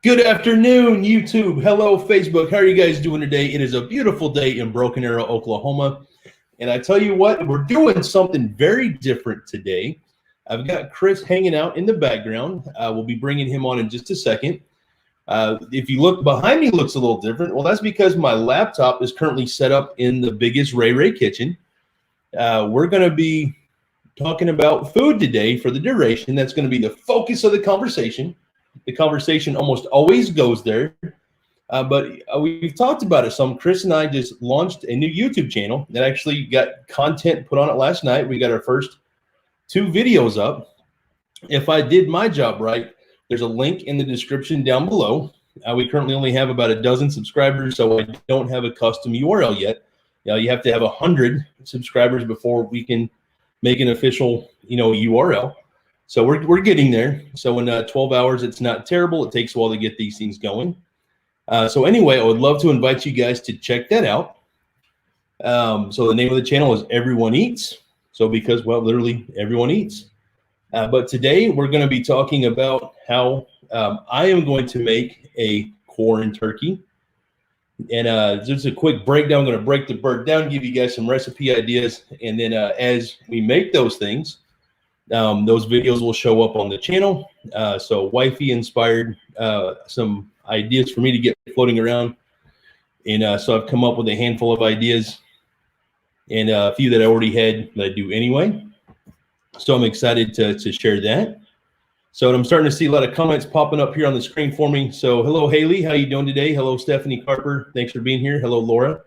Good afternoon, YouTube. Hello, Facebook. How are you guys doing today? It is a beautiful day in Broken Arrow, Oklahoma. And I tell you what, we're doing something very different today. I've got Chris hanging out in the background. We'll be bringing him on in just a second. If you look behind me, looks a little different. Well, that's because my laptop is currently set up in the BiggestRayRay kitchen. We're going to be talking about food today for the duration. That's going to be the focus of the conversation. The conversation almost always goes there, but we've talked about it some. Chris and I just launched a new YouTube channel that actually got content put on it last night. We got our first 2 videos up. If I did my job right, there's a link in the description down below. We currently only have about a dozen subscribers, so I don't have a custom URL yet. You have to have 100 subscribers before we can make an official, URL. So we're getting there. So in 12 hours, it's not terrible. It takes a while to get these things going. So anyway, I would love to invite you guys to check that out. So the name of the channel is Everyone Eats. So because, well, literally everyone eats. But today we're going to be talking about how I am going to make a Quaranturkey. And just a quick breakdown. I'm going to break the bird down, give you guys some recipe ideas. And then as we make those things, those videos will show up on the channel. So wifey inspired some ideas for me to get floating around. And so I've come up with a handful of ideas and a few that I already had that I do anyway. So I'm excited to share that. So I'm starting to see a lot of comments popping up here on the screen for me. So hello, Haley. How you doing today? Hello, Stephanie Carper. Thanks for being here. Hello, Laura.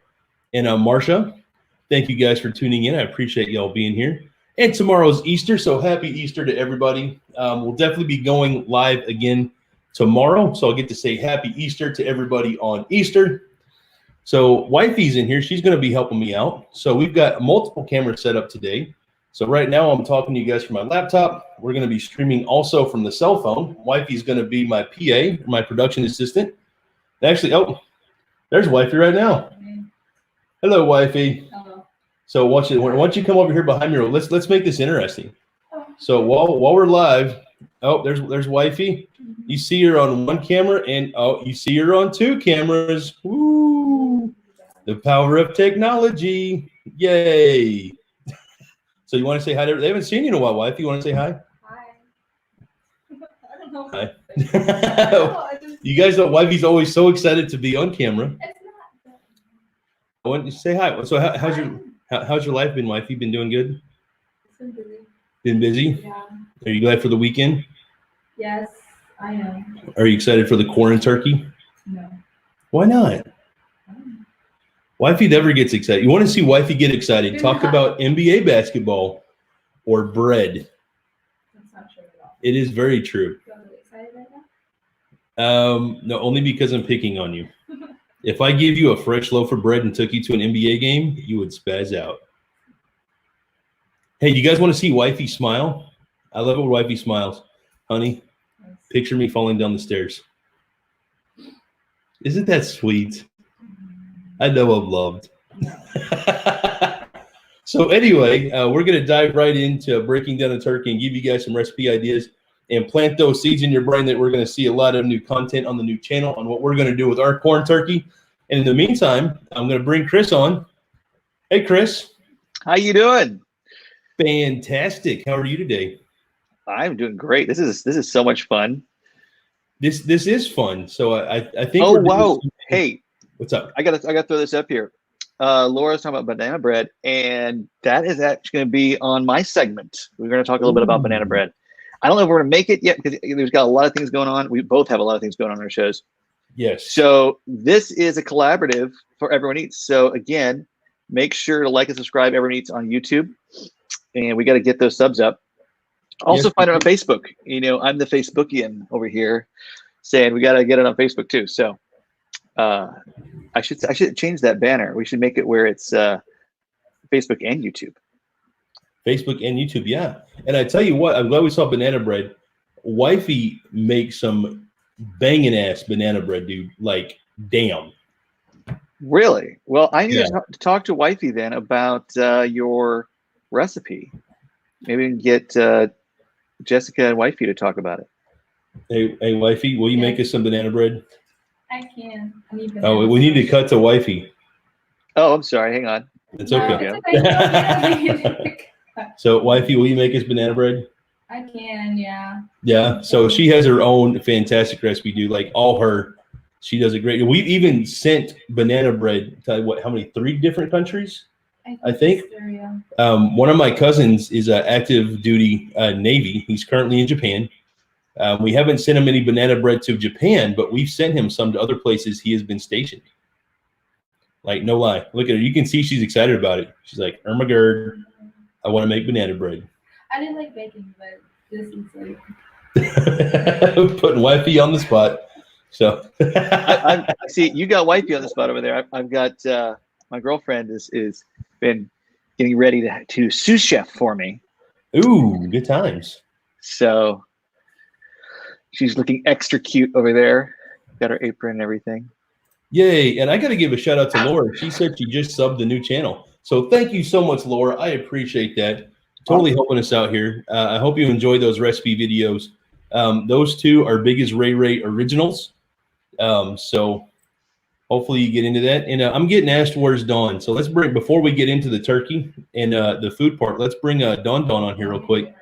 And Marsha. Thank you guys for tuning in. I appreciate y'all being here. And tomorrow's Easter, so happy Easter to everybody. We'll definitely be going live again tomorrow, so I'll get to say happy Easter to everybody on Easter. So wifey's in here. She's going to be helping me out. So we've got multiple cameras set up today. So right now I'm talking to you guys from my laptop. We're going to be streaming also from the cell phone. Wifey's going to be my PA, my production assistant. Actually, oh, there's wifey right now. Hello, wifey. So once you come over here behind me, let's make this interesting. So while we're live, oh, there's wifey. You see her on one camera, and oh, you see her on 2 cameras. Woo! The power of technology! Yay! So you want to say hi to? They haven't seen you in a while, wifey. You want to say hi? Hi. I don't know. Hi. You guys know wifey's always so excited to be on camera. It's not. I want you to say hi. So how's your life been, wifey? Been doing good? It's been busy. Been busy? Yeah. Are you glad for the weekend? Yes, I am. Are you excited for the Quaranturkey? No. Why not? Wifey never gets excited. You want to see wifey get excited? Talk about NBA basketball or bread. That's not true at all. It is very true. You want to be excited right now? No, only because I'm picking on you. If I gave you a fresh loaf of bread and took you to an NBA game, you would spaz out. Hey, you guys want to see wifey smile? I love it when wifey smiles. Honey, picture me falling down the stairs. Isn't that sweet? I know I'm loved. So anyway, we're going to dive right into breaking down a turkey and give you guys some recipe ideas and plant those seeds in your brain that we're going to see a lot of new content on the new channel on what we're going to do with our Quaranturkey. And in the meantime, I'm going to bring Chris on. Hey, Chris. How you doing? Fantastic. How are you today? I'm doing great. This is so much fun. This is fun. So I think. Oh wow! Hey, what's up? I gotta throw this up here. Laura's talking about banana bread, and that is actually going to be on my segment. We're going to talk a little bit about banana bread. I don't know if we're going to make it yet because there's got a lot of things going on. We both have a lot of things going on in our shows. Yes. So this is a collaborative for Everyone Eats. So again, make sure to like and subscribe Everyone Eats on YouTube, and we got to get those subs up. Also, find it on Facebook. I'm the Facebookian over here, saying we got to get it on Facebook too. So I should change that banner. We should make it where it's Facebook and YouTube. Facebook and YouTube, yeah. And I tell you what, I'm glad we saw banana bread. Wifey makes some banging ass banana bread, dude. Like, damn. Really? Well, I need to talk to Wifey then about your recipe. Maybe we can get Jessica and Wifey to talk about it. Hey, wifey, will you make us some banana bread? I can. I need Oh, bananas we need to first. cut to wifey. Oh, I'm sorry. Hang on. It's No, okay. it's okay. You don't need to- So, wifey, will you make us banana bread? I can, yeah. Yeah. So she has her own fantastic recipe, dude. Like all her, she does a great. We've even sent banana bread to what? How many? 3 different countries. I think. it's there, yeah. One of my cousins is an active duty Navy. He's currently in Japan. We haven't sent him any banana bread to Japan, but we've sent him some to other places he has been stationed. Like, no lie. Look at her. You can see she's excited about it. She's like, Ermagerd, I want to make banana bread. I didn't like baking, but this is like. Putting wifey on the spot. So I see you got wifey on the spot over there. I've got my girlfriend is been getting ready to sous chef for me. Ooh, good times. So she's looking extra cute over there. Got her apron and everything. Yay. And I got to give a shout out to Laura. She said she just subbed the new channel. So thank you so much, Laura. I appreciate that. Totally helping us out here. I hope you enjoy those recipe videos. Those 2 are BiggestRayRay originals. So hopefully you get into that. And I'm getting asked where's Dawn. So let's bring, before we get into the turkey and the food part, let's bring Dawn on here real quick.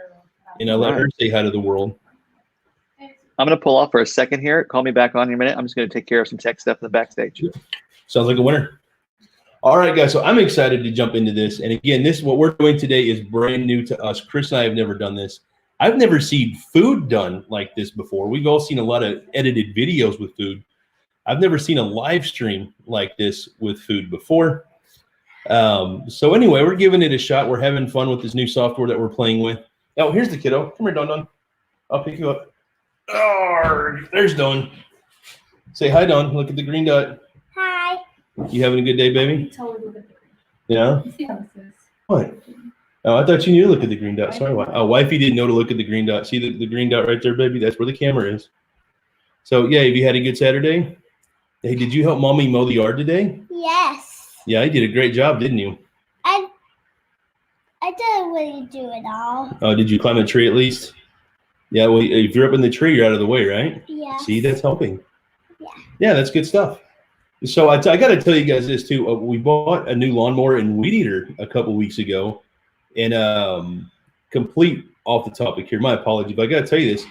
And let her say hi to the world. I'm going to pull off for a second here. Call me back on in a minute. I'm just going to take care of some tech stuff in the backstage. Sounds like a winner. All right, guys. So I'm excited to jump into this. And again, this what we're doing today is brand new to us. Chris and I have never done this. I've never seen food done like this before. We've all seen a lot of edited videos with food. I've never seen a live stream like this with food before. So anyway, we're giving it a shot. We're having fun with this new software that we're playing with. Oh, here's the kiddo. Come here, Don. I'll pick you up. Oh, there's Dawn. Say hi, Dawn. Look at the green dot. Hi. You having a good day, baby? Totally look at the Yeah. You see how this is? What? Oh, I thought you knew to look at the green dot. Sorry. Oh, wifey didn't know to look at the green dot. See the green dot right there, baby? That's where the camera is. So, yeah, have you had a good Saturday? Hey, did you help mommy mow the yard today? Yes. Yeah, you did a great job, didn't you? I didn't really do it all. Oh, did you climb a tree at least? Yeah, well, if you're up in the tree, you're out of the way, right? Yeah. See, that's helping. Yeah. Yeah, that's good stuff. So I got to tell you guys this too. We bought a new lawnmower and weed eater a couple weeks ago, and complete off the topic here. My apology, but I got to tell you this.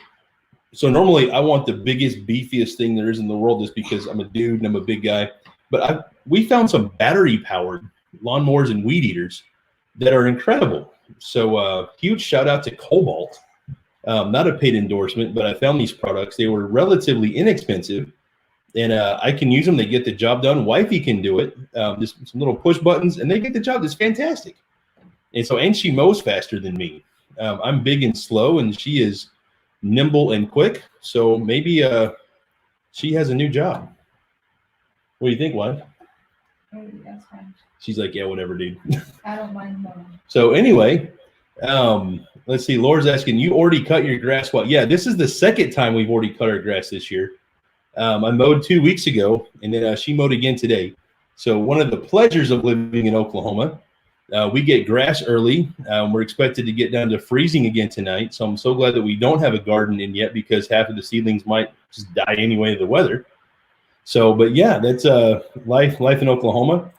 So normally I want the biggest, beefiest thing there is in the world, just because I'm a dude and I'm a big guy. But we found some battery powered lawnmowers and weed eaters that are incredible. So huge shout out to Cobalt. Not a paid endorsement, but I found these products. They were relatively inexpensive, and I can use them. They get the job done. Wifey can do it. Just some little push buttons, and they get the job. It's fantastic. And she mows faster than me. I'm big and slow, and she is nimble and quick. So maybe she has a new job. What do you think, wife? Oh, that's fine. She's like, yeah, whatever, dude. I don't mind mowing. So anyway, let's see. Laura's asking, you already cut your grass? Well, yeah, this is the second time we've already cut our grass this year. I mowed 2 weeks ago, and then she mowed again today. So one of the pleasures of living in Oklahoma, we get grass early. We're expected to get down to freezing again tonight. So I'm so glad that we don't have a garden in yet, because half of the seedlings might just die anyway of the weather. So, but yeah, that's life in Oklahoma.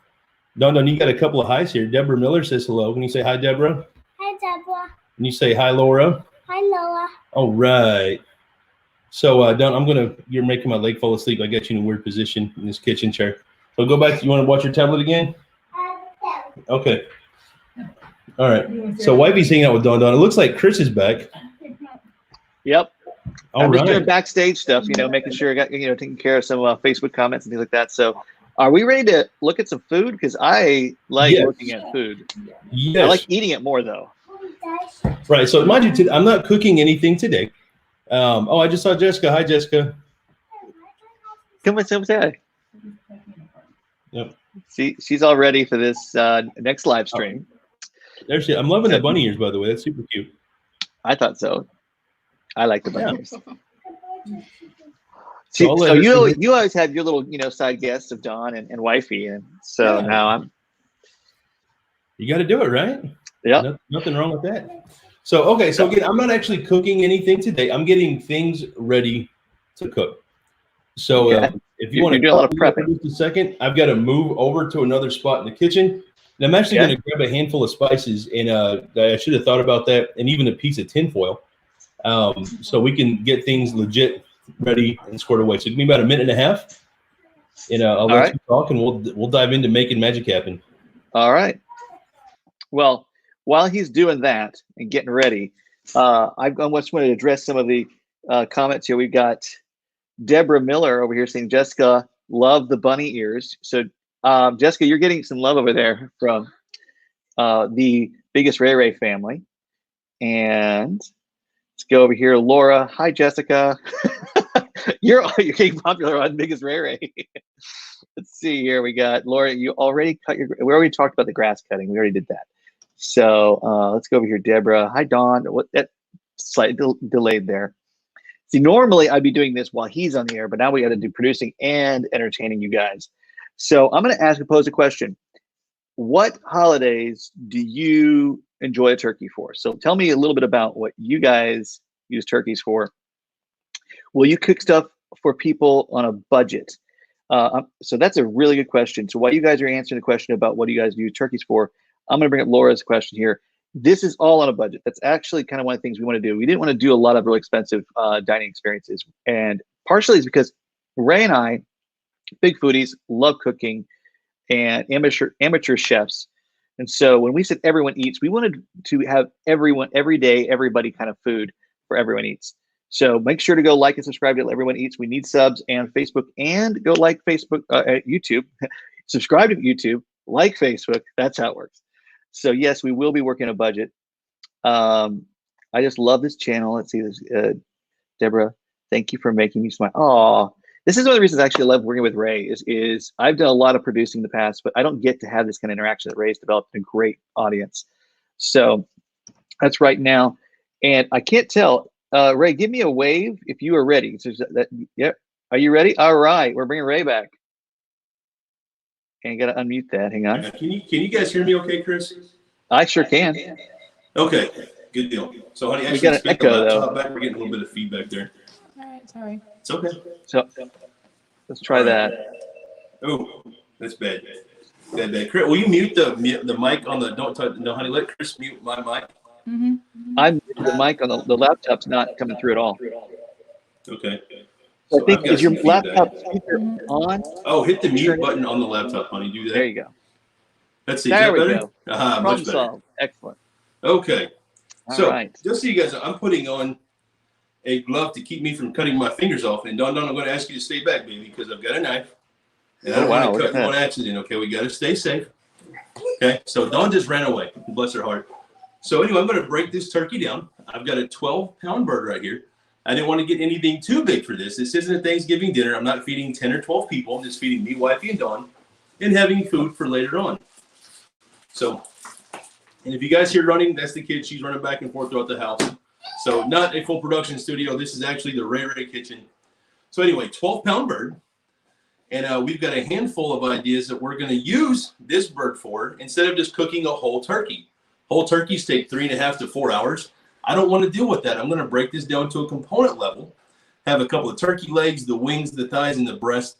Don, you got a couple of highs here. Deborah Miller says hello. Can you say hi, Deborah? Hi, Deborah. Can you say hi, Laura? Hi, Laura. All right. So, Don, you're making my leg fall asleep. I got you in a weird position in this kitchen chair. So go back. You want to watch your tablet again? Okay. All right. So wifey's hanging out with Don. It looks like Chris is back. Yep. All I'm just doing right. backstage stuff, making sure I got, taking care of some Facebook comments and things like that. So are we ready to look at some food? Because I like Yes. looking at food. Yes. I like eating it more, though. Right. So mind you, I'm not cooking anything today. I just saw Jessica. Hi, Jessica. Come on, say hi. Yep. She's all ready for this next live stream. There she is. I'm loving the bunny ears, by the way. That's super cute. I thought so. I like the bunny ears. So I'll let So her see you always have your little side guests of Dawn and wifey, and so Yeah. now I'm. You got to do it, right? Yeah. Nothing wrong with that. So, okay, so again, I'm not actually cooking anything today. I'm getting things ready to cook. So Okay. if you want You're to doing a lot of for prepping. just a second, I've got to move over to another spot in the kitchen. And I'm actually Okay. going to grab a handful of spices, and I should have thought about that, and even a piece of tinfoil, so we can get things legit ready and squared away. So give me about a minute and a half, and I'll All let right. you talk, and we'll dive into making magic happen. All right. Well, while he's doing that and getting ready, I just want to address some of the comments here. We've got Deborah Miller over here saying, Jessica, love the bunny ears. So, Jessica, you're getting some love over there from the BiggestRayRay family. And let's go over here. Laura, hi, Jessica. You're getting popular on BiggestRayRay. Let's see here. We got Laura. You already cut your. We already talked about the grass cutting. We already did that. So let's go over here. Deborah, hi, Dawn. What that slightly delayed there. See, normally I'd be doing this while he's on the air, but now we got to do producing and entertaining you guys. So I'm going to pose a question. What holidays do you enjoy a turkey for? So tell me a little bit about what you guys use turkeys for. Will you cook stuff for people on a budget? So that's a really good question. So while you guys are answering the question about what do you guys use turkeys for, I'm going to bring up Laura's question here. This is all on a budget. That's actually kind of one of the things we want to do. We didn't want to do a lot of really expensive dining experiences. And partially is because Ray and I, big foodies, love cooking and amateur chefs. And so when we said everyone eats, we wanted to have everyone, every day, everybody kind of food for everyone eats. So make sure to go like and subscribe to Everyone Eats. We need subs and Facebook, and go like Facebook, YouTube, subscribe to YouTube, like Facebook. That's how it works. So yes, we will be working a budget. I just love this channel. Let's see this. Deborah, thank you for making me smile. Oh, this is one of the reasons I actually love working with Ray is I've done a lot of producing in the past, but I don't get to have this kind of interaction that Ray's developed a great audience. So that's right now. And I can't tell, Ray, give me a wave if you are ready. So yep. Are you ready? All right. We're bringing Ray back. And got to unmute that. Hang on. Can you guys hear me okay, Chris? I sure can. Okay, good deal. So, honey, We got an echo, though. Back. We're getting a little bit of feedback there. All right, sorry. It's okay. So let's try that. Oh, that's bad. Bad. Chris, will you mute the mic on the? Don't touch. No, honey, let Chris mute my mic. Mm-hmm. I'm the mic on the laptop's not coming through at all. Okay. So I think is your laptop speaker on? Oh, hit the mute button on the laptop, honey. Do that. There you go. Let's see. There we better? go. Much Problem better. solved. Excellent. Okay. All So right. just so you guys know, I'm putting on a glove to keep me from cutting my fingers off. And Don, I'm going to ask you to stay back, baby, because I've got a knife. And I don't want to cut you on accident, okay? We got to stay safe. Okay, so Dawn just ran away. Bless her heart. So anyway, I'm going to break this turkey down. I've got a 12-pound bird right here. I didn't want to get anything too big for this. This isn't a Thanksgiving dinner. I'm not feeding 10 or 12 people. I'm just feeding me, wifey, and Dawn, and having food for later on. So, and if you guys hear running, that's the kid. She's running back and forth throughout the house. So not a full production studio. This is actually the Ray kitchen. So anyway, 12-pound bird. And we've got a handful of ideas that we're going to use this bird for instead of just cooking a whole turkey. Whole turkeys take 3.5 to 4 hours. I don't want to deal with that. I'm going to break this down to a component level, have a couple of turkey legs, the wings, the thighs, and the breast,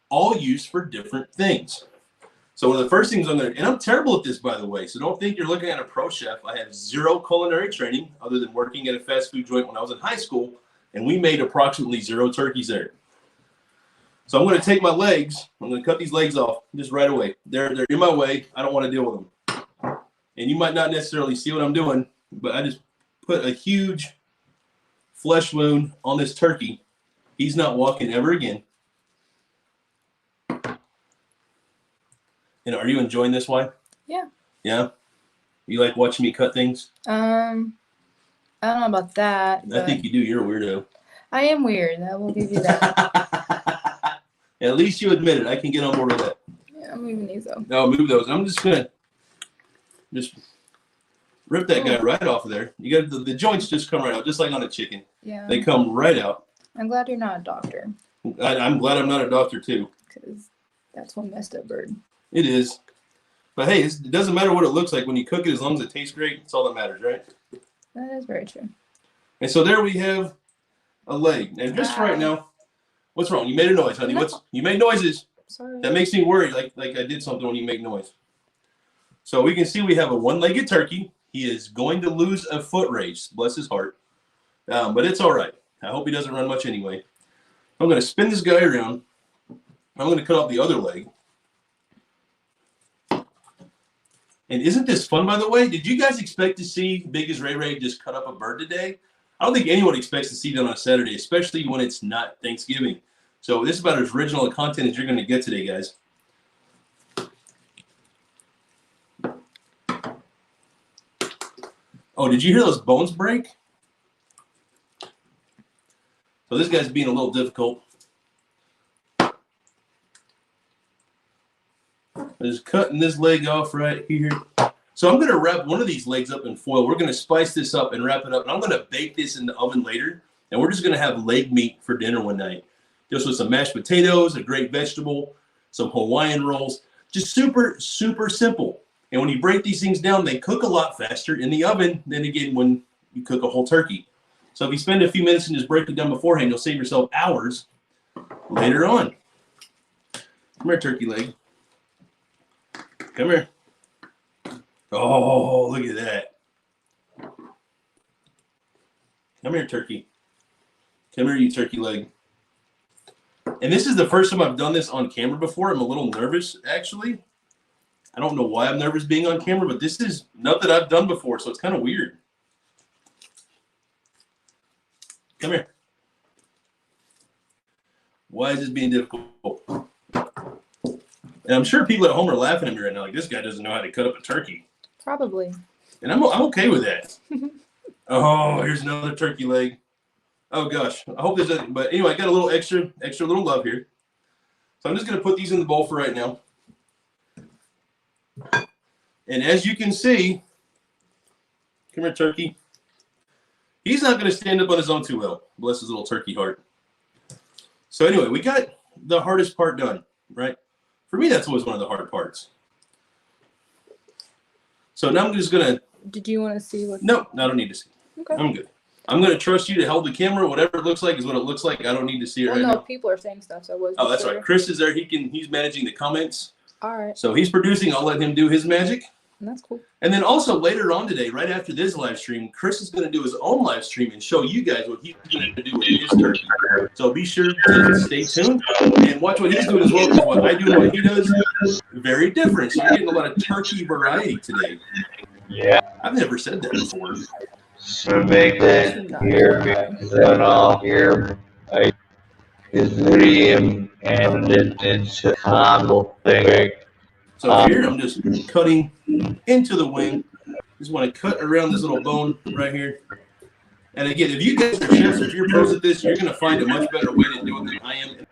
all used for different things. So one of the first things I'm going to, and I'm terrible at this, by the way, so don't think you're looking at a pro chef. I have zero culinary training other than working at a fast food joint when I was in high school, and we made approximately 0 turkeys there. So I'm going to take my legs. I'm going to cut these legs off just right away. They're in my way. I don't want to deal with them. And you might not necessarily see what I'm doing, but I just put a huge flesh wound on this turkey. He's not walking ever again. And are you enjoying this, wife? Yeah. Yeah? You like watching me cut things? I don't know about that. I think you do. You're a weirdo. I am weird. I will give you that. At least you admit it. I can get on board with that. Yeah, I'm moving these though. No, move those. I'm just going to rip that guy right off of there. You got the joints just come right out, just like on a chicken. Yeah. They come right out. I'm glad you're not a doctor. I'm glad I'm not a doctor, too. Because that's one messed up bird. It is. But hey, it doesn't matter what it looks like when you cook it, as long as it tastes great. That's all that matters, right? That is very true. And so there we have a leg. And just right now, what's wrong? You made a noise, honey. No. You made noises. Sorry. That makes me worry, like I did something when you make noise. So we can see we have a one-legged turkey. He is going to lose a foot race, bless his heart. But it's all right. I hope he doesn't run much anyway. I'm going to spin this guy around. I'm going to cut off the other leg. And isn't this fun, by the way? Did you guys expect to see BiggestRayRay just cut up a bird today? I don't think anyone expects to see that on a Saturday, especially when it's not Thanksgiving. So this is about as original a content as you're going to get today, guys. Oh, did you hear those bones break? So this guy's being a little difficult. Just cutting this leg off right here. So I'm going to wrap one of these legs up in foil. We're going to spice this up and wrap it up. And I'm going to bake this in the oven later. And we're just going to have leg meat for dinner one night. Just with some mashed potatoes, a great vegetable, some Hawaiian rolls. Just super, super simple. And when you break these things down, they cook a lot faster in the oven than, again, when you cook a whole turkey. So if you spend a few minutes and just break it down beforehand, you'll save yourself hours later on. Come here, turkey leg. Come here. Oh, look at that. Come here, turkey. Come here, you turkey leg. And this is the first time I've done this on camera before. I'm a little nervous, actually. I don't know why I'm nervous being on camera, but this is nothing I've done before, so it's kind of weird. Come here. Why is this being difficult? And I'm sure people at home are laughing at me right now, like, this guy doesn't know how to cut up a turkey. Probably. And I'm okay with that. Oh, here's another turkey leg. Oh, gosh. I hope there's a, but anyway, I got a little extra little love here. So I'm just going to put these in the bowl for right now. And as you can see, come here, turkey. He's not going to stand up on his own too well. Bless his little turkey heart. So anyway, we got the hardest part done, right? For me, that's always one of the hard parts. So now I'm just going to... Did you want to see what... No, I don't need to see. Okay. I'm good. I'm going to trust you to hold the camera. Whatever it looks like is what it looks like. I don't need to see it right now. People are saying stuff, so I wasn't Oh, that's sure. right. Chris is there. He's managing the comments. All right. So he's producing. I'll let him do his magic. And that's cool. And then also later on today, right after this live stream, Chris is going to do his own live stream and show you guys what he's going to do with his turkey. So be sure to stay tuned and watch what he's doing as well, because what I do and what he does is very different. So you're getting a lot of turkey variety today. Yeah. I've never said that before. So make that here, because then I'll hear his video and it's a combo thing. So here I'm just cutting into the wing. Just want to cut around this little bone right here. And again, if you guys are chefs, if you're pros at this, you're going to find a much better way to do it than I am. I'm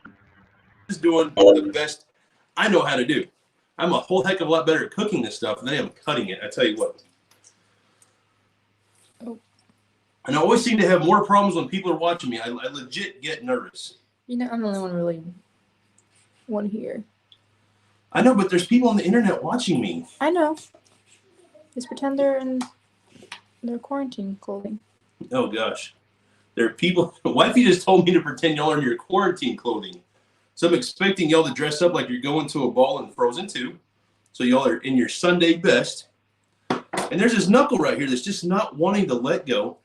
just doing the best I know how to do. I'm a whole heck of a lot better at cooking this stuff than I am cutting it. I tell you what. Oh. And I always seem to have more problems when people are watching me. I legit get nervous. You know, I'm the only one here. I know, but there's people on the internet watching me. I know. Just pretend they're in their quarantine clothing. Oh, gosh. There are people. Wifey just told me to pretend y'all are in your quarantine clothing. So I'm expecting y'all to dress up like you're going to a ball in Frozen 2. So y'all are in your Sunday best. And there's this knuckle right here that's just not wanting to let go.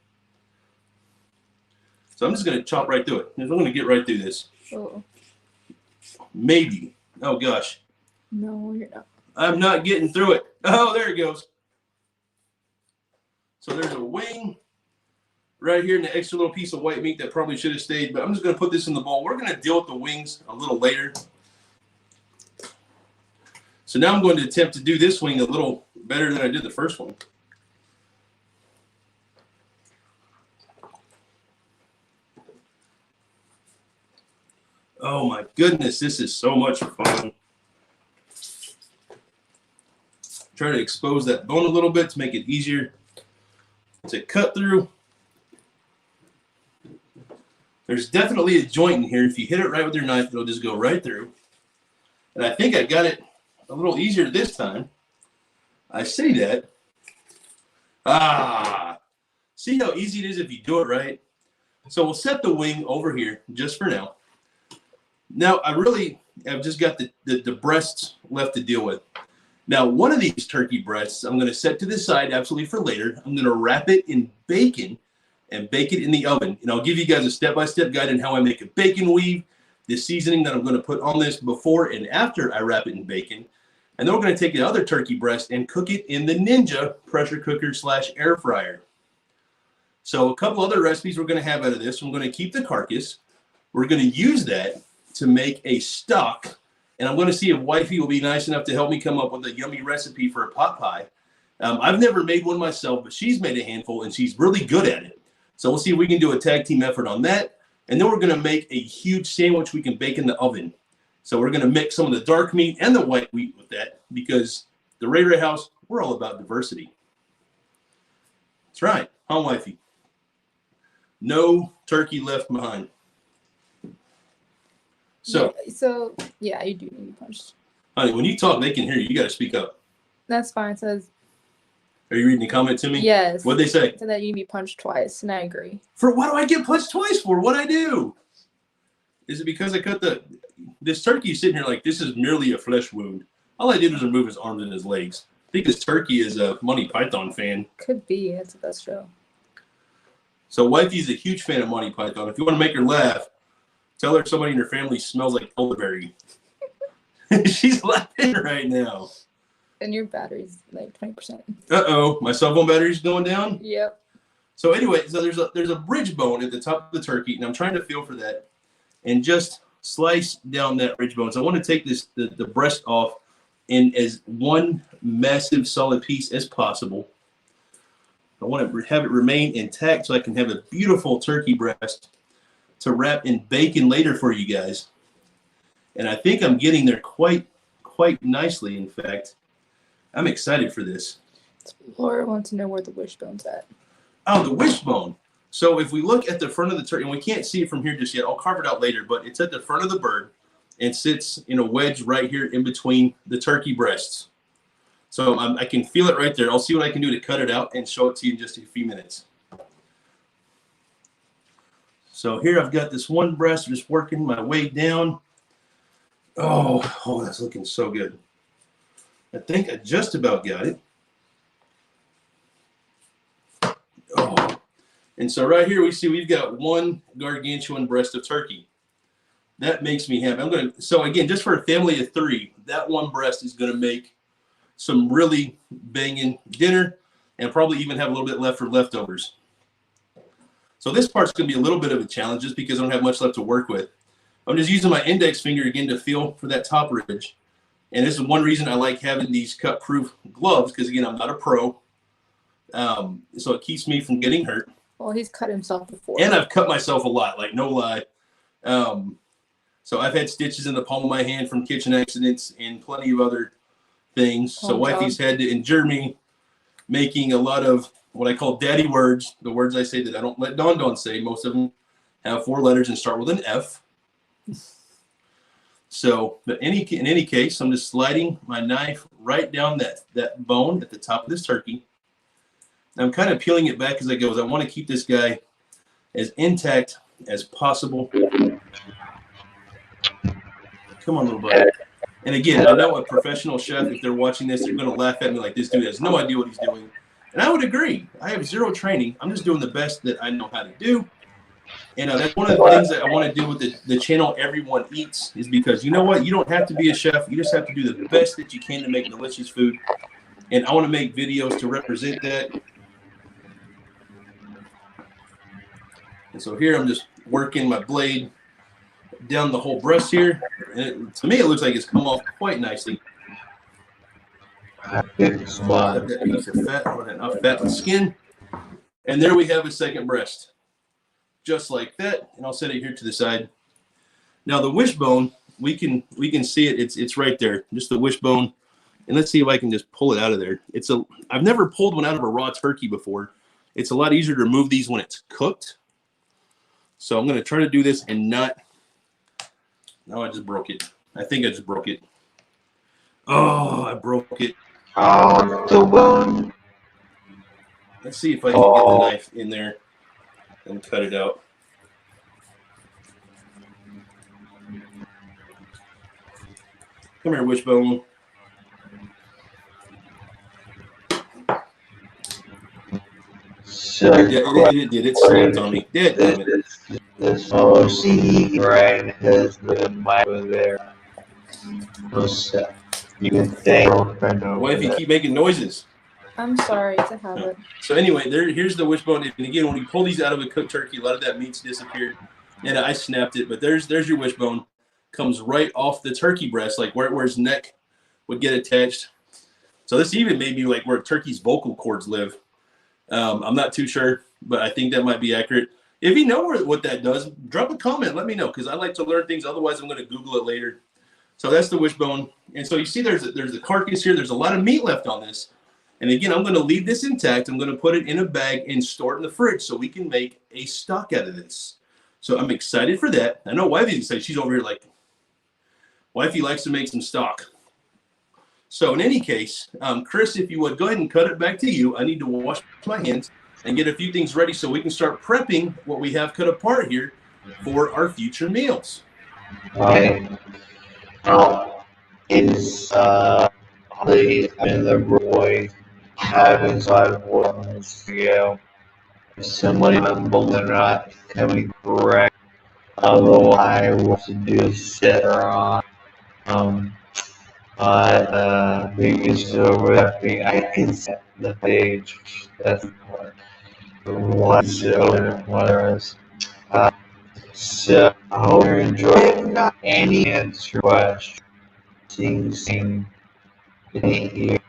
So I'm just going to chop right through it. I'm going to get right through this. Oh. Maybe. Oh, gosh. No, you're not. I'm not getting through it. Oh, there it goes. So there's a wing right here and the extra little piece of white meat that probably should have stayed. But I'm just going to put this in the bowl. We're going to deal with the wings a little later. So now I'm going to attempt to do this wing a little better than I did the first one. Oh my goodness, this is so much fun. Try to expose that bone a little bit to make it easier to cut through. There's definitely a joint in here. If you hit it right with your knife, it'll just go right through. And I think I got it a little easier this time. I say that. See how easy it is if you do it right? So we'll set the wing over here just for now. Now, I've just got the breasts left to deal with. Now, one of these turkey breasts, I'm going to set to the side absolutely for later. I'm going to wrap it in bacon and bake it in the oven. And I'll give you guys a step-by-step guide on how I make a bacon weave, the seasoning that I'm going to put on this before and after I wrap it in bacon. And then we're going to take the other turkey breast and cook it in the Ninja pressure cooker / air fryer. So a couple other recipes we're going to have out of this. I'm going to keep the carcass. We're going to use that to make a stock. And I'm going to see if Wifey will be nice enough to help me come up with a yummy recipe for a pot pie. I've never made one myself, but she's made a handful and she's really good at it. So we'll see if we can do a tag team effort on that. And then we're going to make a huge sandwich we can bake in the oven. So we're going to mix some of the dark meat and the white wheat with that because the Ray Ray house, we're all about diversity. That's right. Huh, Wifey? No turkey left behind. So yeah, you do need to be punched. Honey, when you talk, they can hear you. You got to speak up. That's fine. It says. Are you reading the comment to me? Yes. What'd they say? So that you need to be punched twice, and I agree. For what do I get punched twice for? What'd I do? Is it because I cut this turkey sitting here like this is merely a flesh wound? All I did was remove his arms and his legs. I think this turkey is a Monty Python fan. Could be. That's the best show. So Wifey's a huge fan of Monty Python. If you want to make her laugh, tell her somebody in her family smells like elderberry. She's laughing right now. And your battery's like 20%. Uh-oh, my cell phone battery's going down? Yep. So anyway, so there's a bridge bone at the top of the turkey, and I'm trying to feel for that and just slice down that ridge bone. So I want to take the breast off in as one massive solid piece as possible. I want to have it remain intact so I can have a beautiful turkey breast to wrap in bacon later for you guys. And I think I'm getting there quite nicely, in fact. I'm excited for this. Laura wants to know where the wishbone's at. Oh, the wishbone. So if we look at the front of the turkey, and we can't see it from here just yet, I'll carve it out later, but it's at the front of the bird and sits in a wedge right here in between the turkey breasts. So I can feel it right there. I'll see what I can do to cut it out and show it to you in just a few minutes. So here I've got this one breast, just working my way down. Oh, that's looking so good. I think I just about got it. Oh, and so right here we see we've got one gargantuan breast of turkey. That makes me happy. So again, just for a family of 3, that one breast is going to make some really banging dinner and probably even have a little bit left for leftovers. So this part's going to be a little bit of a challenge just because I don't have much left to work with. I'm just using my index finger again to feel for that top ridge. And this is one reason I like having these cut-proof gloves because, again, I'm not a pro. So it keeps me from getting hurt. Well, he's cut himself before. And I've cut myself a lot, like no lie. So I've had stitches in the palm of my hand from kitchen accidents and plenty of other things. So Wifey's had to endure me making a lot of what I call daddy words, the words I say that I don't let Don say. Most of them have 4 letters and start with an F. So but in any case, I'm just sliding my knife right down that bone at the top of this turkey. I'm kind of peeling it back as I go, as I want to keep this guy as intact as possible. Come on, little buddy. And again, I know a professional chef, if they're watching this, they're going to laugh at me like this dude has no idea what he's doing. And I would agree. I have 0 training. I'm just doing the best that I know how to do. And that's one of the things that I want to do with the channel Everyone Eats is because, you know what? You don't have to be a chef. You just have to do the best that you can to make delicious food. And I want to make videos to represent that. And so here I'm just working my blade down the whole breast here. And to me, it looks like it's come off quite nicely. That piece of fat, enough fat and skin. And there we have a second breast. Just like that. And I'll set it here to the side. Now the wishbone, we can see it. It's right there. Just the wishbone. And let's see if I can just pull it out of there. I've never pulled one out of a raw turkey before. It's a lot easier to remove these when it's cooked. So I'm going to try to do this and not. No, I just broke it. I think I just broke it. Oh, I broke it. Oh, the bone. Let's see if I can get the knife in there and cut it out. Come here, Wishbone. So it did. It snapped on me. Damn it. this OC right has been my over there. So you can thank your friend over Why if you there. keep making noises? I'm sorry, it's a habit. So anyway, here's the wishbone. And again, when you pull these out of a cooked turkey, a lot of that meat's disappeared. And I snapped it, but there's your wishbone. Comes right off the turkey breast, like where his neck would get attached. So this even may be like where turkey's vocal cords live. I'm not too sure, but I think that might be accurate. If you know what that does, drop a comment. Let me know, because I like to learn things. Otherwise, I'm going to Google it later. So that's the wishbone. And so you see there's a carcass here. There's a lot of meat left on this. And again, I'm going to leave this intact. I'm going to put it in a bag and store it in the fridge so we can make a stock out of this. So I'm excited for that. I know Wifey's excited. She's over here like, Wifey likes to make some stock. So in any case, Chris, if you would, go ahead and cut it back to you. I need to wash my hands and get a few things ready so we can start prepping what we have cut apart here for our future meals. Okay. Well, it's the boy having 5 months ago. Somebody believe it or not coming correct. Although I want to do a setter on biggest over that thing. I can set the page. That's what else. So I hope you're enjoying. Not any answer question. Sing. Here.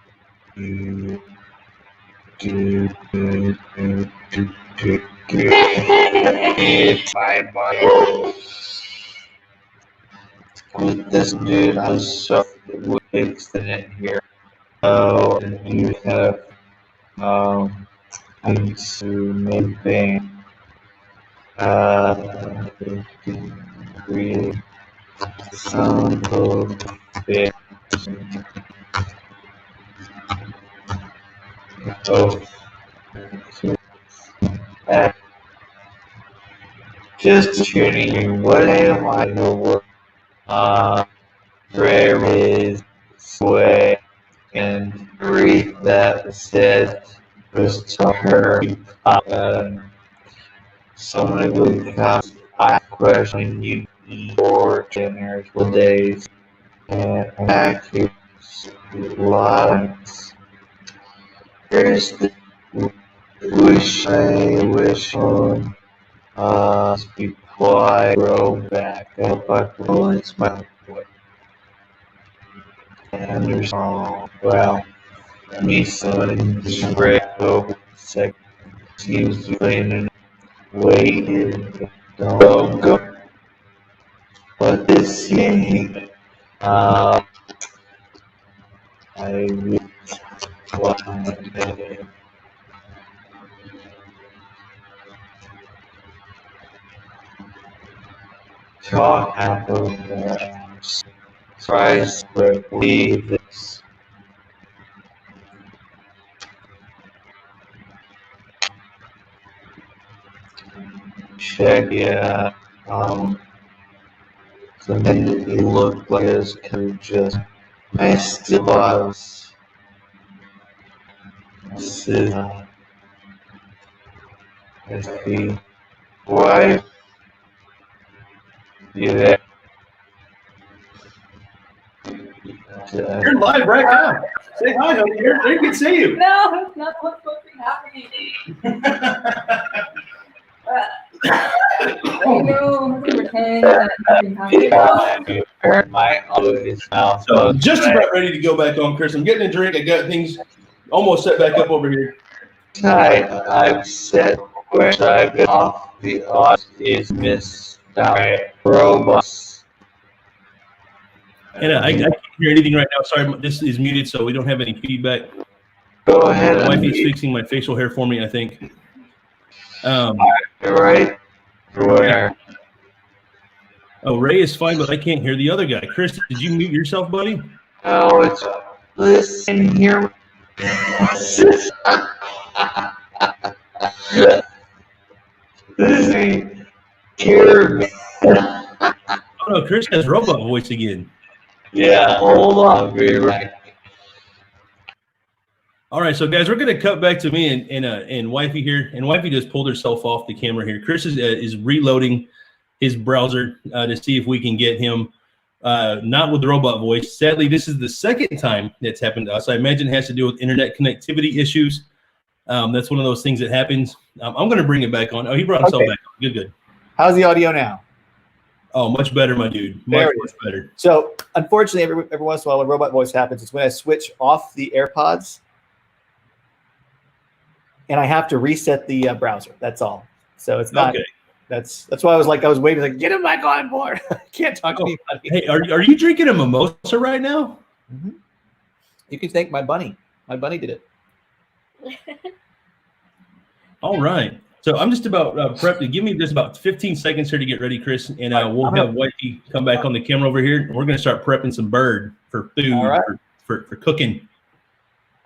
Bye. With this dude, I was so fixing it here. Oh, and you have I need to make create some code fit. Oh, just tuning. What am I gonna work? Prayer is way and read that said was to her. Someone will come. I question you for generational days and accurate lines. Here's the wish on before I grow back up. Oh, it's my boy. Anderson. Well, me son straight over second. He was playing waiting. Don't go. But this game, I really want to talk about tries to leave this. Check yeah. So then it looked like this could just I still was let's see why yeah. You're live right now. Say hi, honey. They can see you. No, that's not what's supposed to be happening. I know, pretend that nothing happened. My is now So I'm just about ready to go back on, Chris. I'm getting a drink. I got things almost set back up over here. I've said where I've been off the odds is missed out robots. And I can't hear anything right now. Sorry, this is muted, so we don't have any feedback. Go ahead. My wife is fixing my facial hair for me, I think. Right? Where? Oh, Ray is fine, but I can't hear the other guy. Chris, did you mute yourself, buddy? Oh, it's listen here. This ain't Kirby. Oh no, Chris has robot voice again. Yeah, hold on, be right. All right, so guys, we're gonna cut back to me and Wifey here, and Wifey just pulled herself off the camera here. Chris is reloading his browser to see if we can get him not with the robot voice. Sadly, this is the second time that's happened to us. I imagine it has to do with internet connectivity issues. That's one of those things that happens. I'm gonna bring it back on. Oh, he brought himself back on. Good. How's the audio now? Oh, much better, my dude. Much better. So, unfortunately, every once in a while, when robot voice happens, it's when I switch off the AirPods, and I have to reset the browser. That's all. So it's not. Okay. That's why I was waiting, like, get him back on board. I can't talk to anybody. Hey, are you drinking a mimosa right now? Mm-hmm. You can thank my bunny. My bunny did it. All right. So I'm just about prepped. Give me just about 15 seconds here to get ready, Chris, and we'll have Wifey come back on the camera over here. We're going to start prepping some bird for food, for cooking.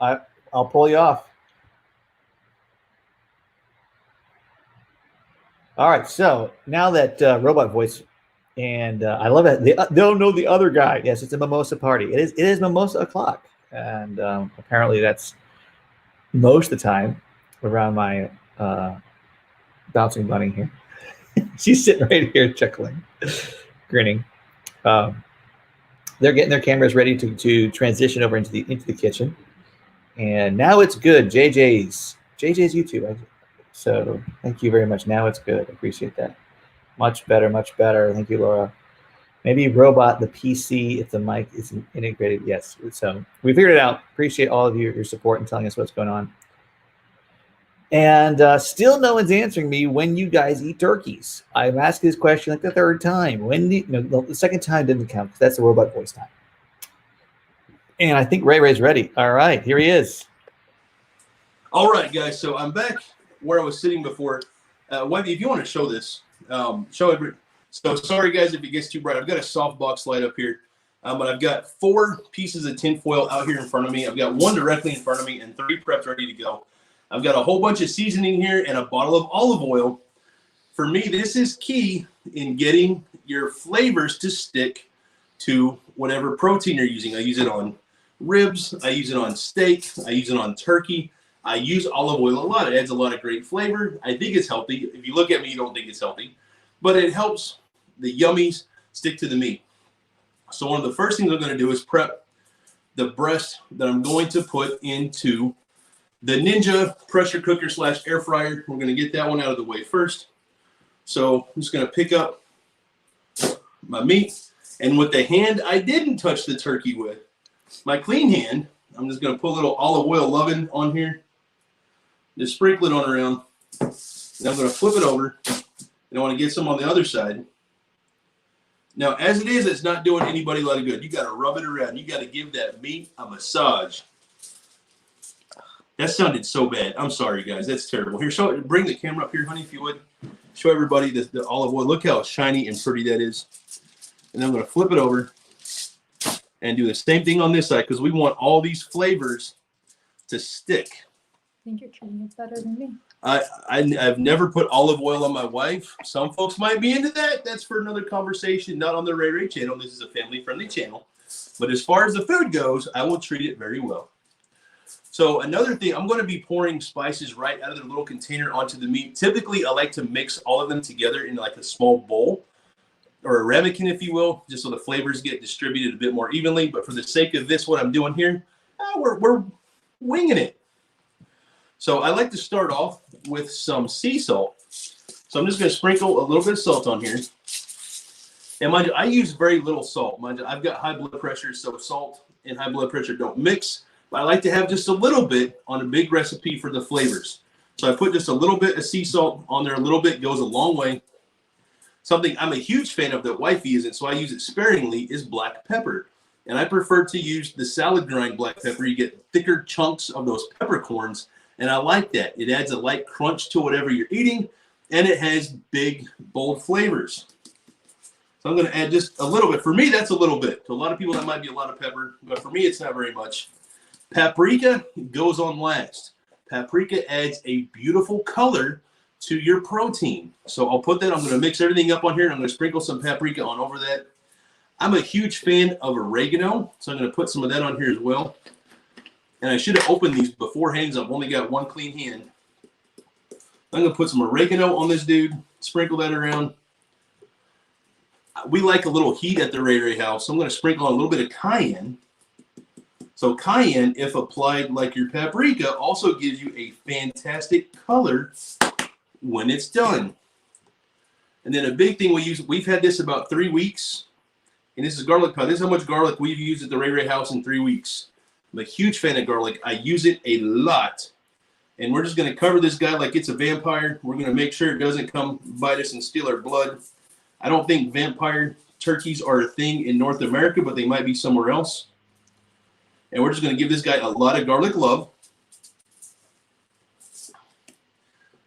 I'll pull you off. All right. So now that robot voice, and I love it. They don't know the other guy. Yes, it's a mimosa party. It is mimosa o'clock, and apparently that's most of the time around my bouncing bunny here. She's sitting right here chuckling, grinning. They're getting their cameras ready to transition over into the kitchen, and now it's good. JJ's YouTube. So thank you very much. Now it's good. I appreciate that. Much better. Thank you, Laura. Maybe robot the PC if the mic isn't integrated. Yes. So we figured it out. Appreciate all of your support and telling us what's going on. And still no one's answering me when you guys eat turkeys. I'm asking this question like the third time. The second time didn't count because that's the robot voice time. And I think Ray Ray's ready. All right, here he is. All right, guys. So I'm back where I was sitting before. Wendy, if you want to show this, show it. So sorry, guys, if it gets too bright. I've got a softbox light up here, but I've got 4 pieces of tinfoil out here in front of me. I've got 1 directly in front of me and 3 prepped ready to go. I've got a whole bunch of seasoning here and a bottle of olive oil. For me, this is key in getting your flavors to stick to whatever protein you're using. I use it on ribs. I use it on steak. I use it on turkey. I use olive oil a lot. It adds a lot of great flavor. I think it's healthy. If you look at me, you don't think it's healthy. But it helps the yummies stick to the meat. So one of the first things I'm going to do is prep the breast that I'm going to put into the Ninja pressure cooker / air fryer. We're going to get that one out of the way first. So I'm just going to pick up my meat. And with the hand I didn't touch the turkey with, my clean hand, I'm just going to put a little olive oil loving on here. Just sprinkle it on around. And I'm going to flip it over. And I want to get some on the other side. Now, as it is, it's not doing anybody a lot of good. You got to rub it around. You got to give that meat a massage. That sounded so bad. I'm sorry, guys. That's terrible. Here, bring the camera up here, honey, if you would. Show everybody the olive oil. Look how shiny and pretty that is. And I'm going to flip it over and do the same thing on this side because we want all these flavors to stick. I think you're treating it better than me. I've never put olive oil on my wife. Some folks might be into that. That's for another conversation, not on the Ray Ray channel. This is a family-friendly channel. But as far as the food goes, I will treat it very well. So another thing, I'm going to be pouring spices right out of the little container onto the meat. Typically, I like to mix all of them together in like a small bowl or a ramekin, if you will, just so the flavors get distributed a bit more evenly. But for the sake of this, what I'm doing here, we're winging it. So I like to start off with some sea salt. So I'm just going to sprinkle a little bit of salt on here. And mind you, I use very little salt. Mind you, I've got high blood pressure, so salt and high blood pressure don't mix. But I like to have just a little bit on a big recipe for the flavors. So I put just a little bit of sea salt on there. A little bit goes a long way. Something I'm a huge fan of that Wifey isn't, so I use it sparingly, is black pepper. And I prefer to use the salad grind black pepper. You get thicker chunks of those peppercorns. And I like that. It adds a light crunch to whatever you're eating. And it has big, bold flavors. So I'm going to add just a little bit. For me, that's a little bit. To a lot of people, that might be a lot of pepper. But for me, it's not very much. Paprika goes on last. Paprika adds a beautiful color to your protein. So I'll put that, I'm going to mix everything up on here, and I'm going to sprinkle some paprika on over that. I'm a huge fan of oregano, so I'm going to put some of that on here as well. And I should have opened these beforehand, I've only got one clean hand. I'm going to put some oregano on this dude, sprinkle that around. We like a little heat at the Ray Ray house, so I'm going to sprinkle on a little bit of cayenne. So cayenne, if applied like your paprika, also gives you a fantastic color when it's done. And then a big thing we use, we've had this about 3 weeks, and this is garlic powder. This is how much garlic we've used at the Ray Ray house in 3 weeks. I'm a huge fan of garlic. I use it a lot. And we're just going to cover this guy like it's a vampire. We're going to make sure it doesn't come bite us and steal our blood. I don't think vampire turkeys are a thing in North America, but they might be somewhere else. And we're just going to give this guy a lot of garlic love.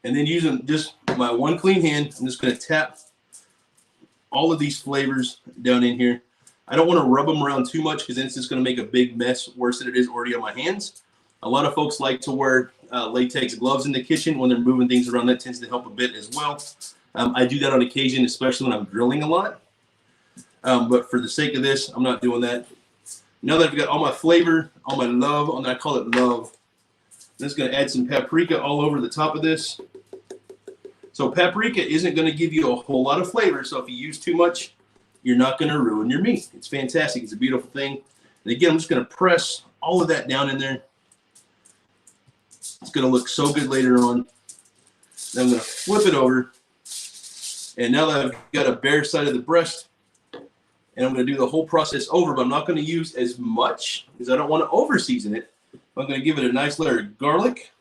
And then using just my one clean hand, I'm just going to tap all of these flavors down in here. I don't want to rub them around too much because then it's just going to make a big mess worse than it is already on my hands. A lot of folks like to wear latex gloves in the kitchen when they're moving things around. That tends to help a bit as well. I do that on occasion, especially when I'm grilling a lot. But for the sake of this, I'm not doing that. Now that I've got all my flavor, all my love, I call it love, I'm just going to add some paprika all over the top of this. So paprika isn't going to give you a whole lot of flavor, so if you use too much, you're not going to ruin your meat. It's fantastic. It's a beautiful thing. And again, I'm just going to press all of that down in there. It's going to look so good later on. Then I'm going to flip it over. And now that I've got a bare side of the breast, and I'm going to do the whole process over, but I'm not going to use as much because I don't want to over season it. I'm going to give it a nice layer of garlic.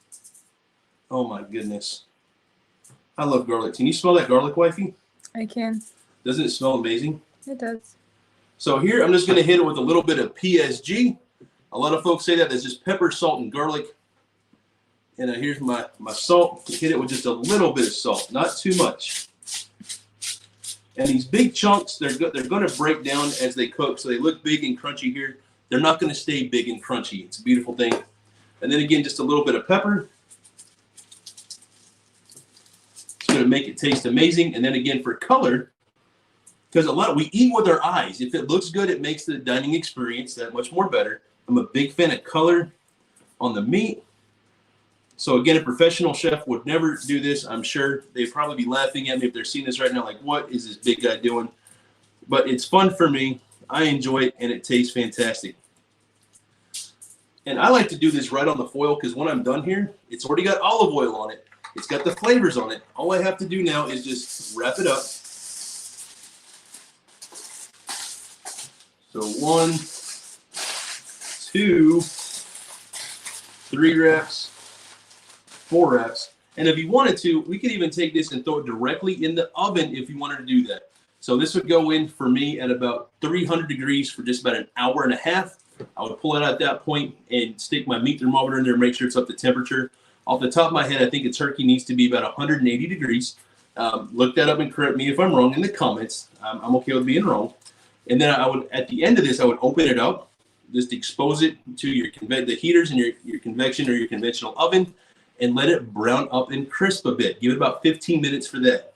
Oh my goodness. I love garlic. Can you smell that garlic, wifey? I can. Doesn't it smell amazing? It does. So here I'm just going to hit it with a little bit of PSG. A lot of folks say that that's just pepper, salt, and garlic. And here's my salt. Hit it with just a little bit of salt, not too much. And these big chunks, they're going to break down as they cook, so they look big and crunchy here. They're not going to stay big and crunchy. It's a beautiful thing. And then again, just a little bit of pepper. It's going to make it taste amazing. And then again, for color, because we eat with our eyes. If it looks good, it makes the dining experience that much more better. I'm a big fan of color on the meat. So again, a professional chef would never do this. I'm sure they'd probably be laughing at me if they're seeing this right now, like, what is this big guy doing? But it's fun for me. I enjoy it, and it tastes fantastic. And I like to do this right on the foil because when I'm done here, it's already got olive oil on it. It's got the flavors on it. All I have to do now is just wrap it up. So 1, 2, 3 wraps. 4 wraps. And if you wanted to, we could even take this and throw it directly in the oven if you wanted to do that. So this would go in for me at about 300 degrees for just about an hour and a half. I would pull it out at that point and stick my meat thermometer in there and make sure it's up to temperature. Off the top of my head, I think a turkey needs to be about 180 degrees. Look that up and correct me if I'm wrong in the comments. I'm okay with being wrong. And then I would, at the end of this, I would open it up, just expose it to the heaters in your convection or your conventional oven, and let it brown up and crisp a bit. Give it about 15 minutes for that.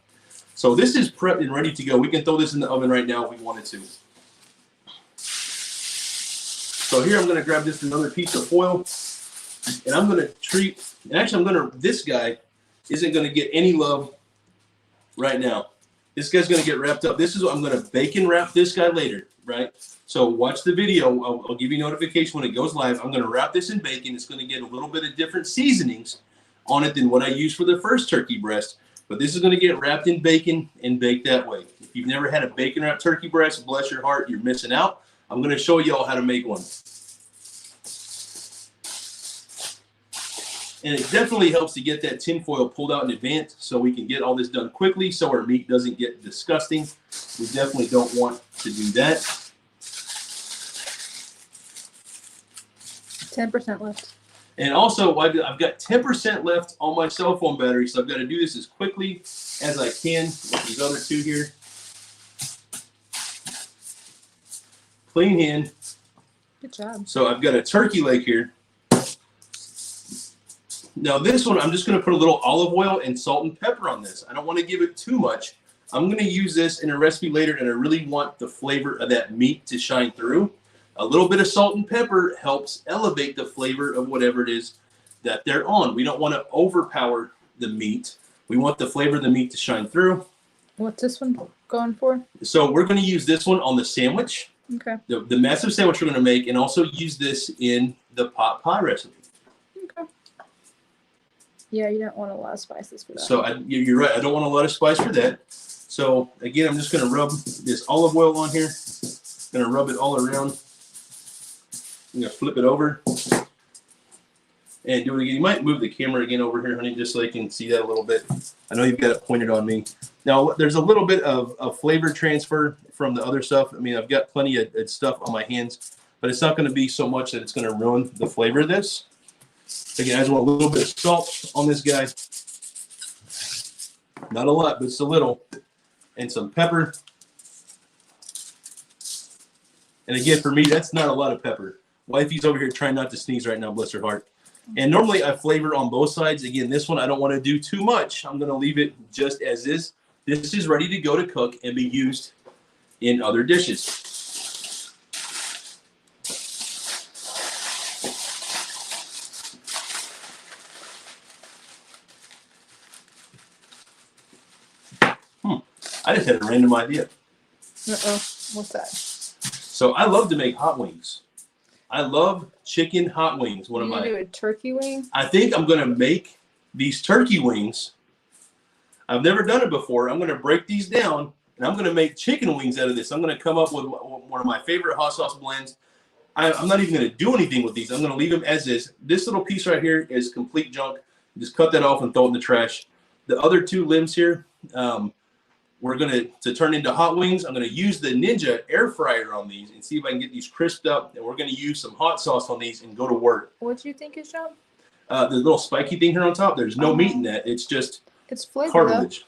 So this is prepped and ready to go. We can throw this in the oven right now if we wanted to. So here I'm going to grab just another piece of foil, and I'm going to treat, and actually this guy isn't going to get any love right now. This guy's going to get wrapped up. This is what I'm going to bacon wrap this guy later, right? So watch the video. I'll give you notification when it goes live. I'm going to wrap this in bacon. It's going to get a little bit of different seasonings on it than what I used for the first turkey breast. But this is going to get wrapped in bacon and baked that way. If you've never had a bacon wrapped turkey breast, bless your heart, you're missing out. I'm going to show you all how to make one. And it definitely helps to get that tin foil pulled out in advance so we can get all this done quickly so our meat doesn't get disgusting. We definitely don't want to do that. 10% left. And also, I've got 10% left on my cell phone battery, so I've got to do this as quickly as I can with these other two here. Clean hand. Good job. So I've got a turkey leg here. Now this one, I'm just going to put a little olive oil and salt and pepper on this. I don't want to give it too much. I'm going to use this in a recipe later, and I really want the flavor of that meat to shine through. A little bit of salt and pepper helps elevate the flavor of whatever it is that they're on. We don't want to overpower the meat. We want the flavor of the meat to shine through. What's this one going for? So we're going to use this one on the sandwich, Okay. the massive sandwich we're going to make, and also use this in the pot pie recipe. Okay. Yeah, you don't want a lot of spices for that. So you're right. I don't want a lot of spice for that. So again, I'm just going to rub this olive oil on here. Going to rub it all around. I'm going to flip it over and do it again. You might move the camera again over here, honey, just so you can see that a little bit. I know you've got it pointed on me. Now, there's a little bit of flavor transfer from the other stuff. I mean, I've got plenty of stuff on my hands, but it's not going to be so much that it's going to ruin the flavor of this. Again, I just want a little bit of salt on this guy. Not a lot, but just a little. And some pepper. And again, for me, that's not a lot of pepper. Wifey's over here trying not to sneeze right now, bless her heart. And normally I flavor on both sides. Again, this one I don't want to do too much. I'm going to leave it just as is. This is ready to go to cook and be used in other dishes. I just had a random idea. Uh-oh. What's that? So I love to make hot wings. I love chicken hot wings. One of You my. do a turkey wing? I think I'm going to make these turkey wings. I've never done it before. I'm going to break these down, and I'm going to make chicken wings out of this. I'm going to come up with one of my favorite hot sauce blends. I'm not even going to do anything with these. I'm going to leave them as is. This little piece right here is complete junk. Just cut that off and throw it in the trash. The other two limbs here, we're going to turn into hot wings. I'm going to use the Ninja air fryer on these and see if I can get these crisped up. And we're going to use some hot sauce on these and go to work. What do you think is junk? The little spiky thing here on top, there's no meat in that. It's just It's flavor, cartilage.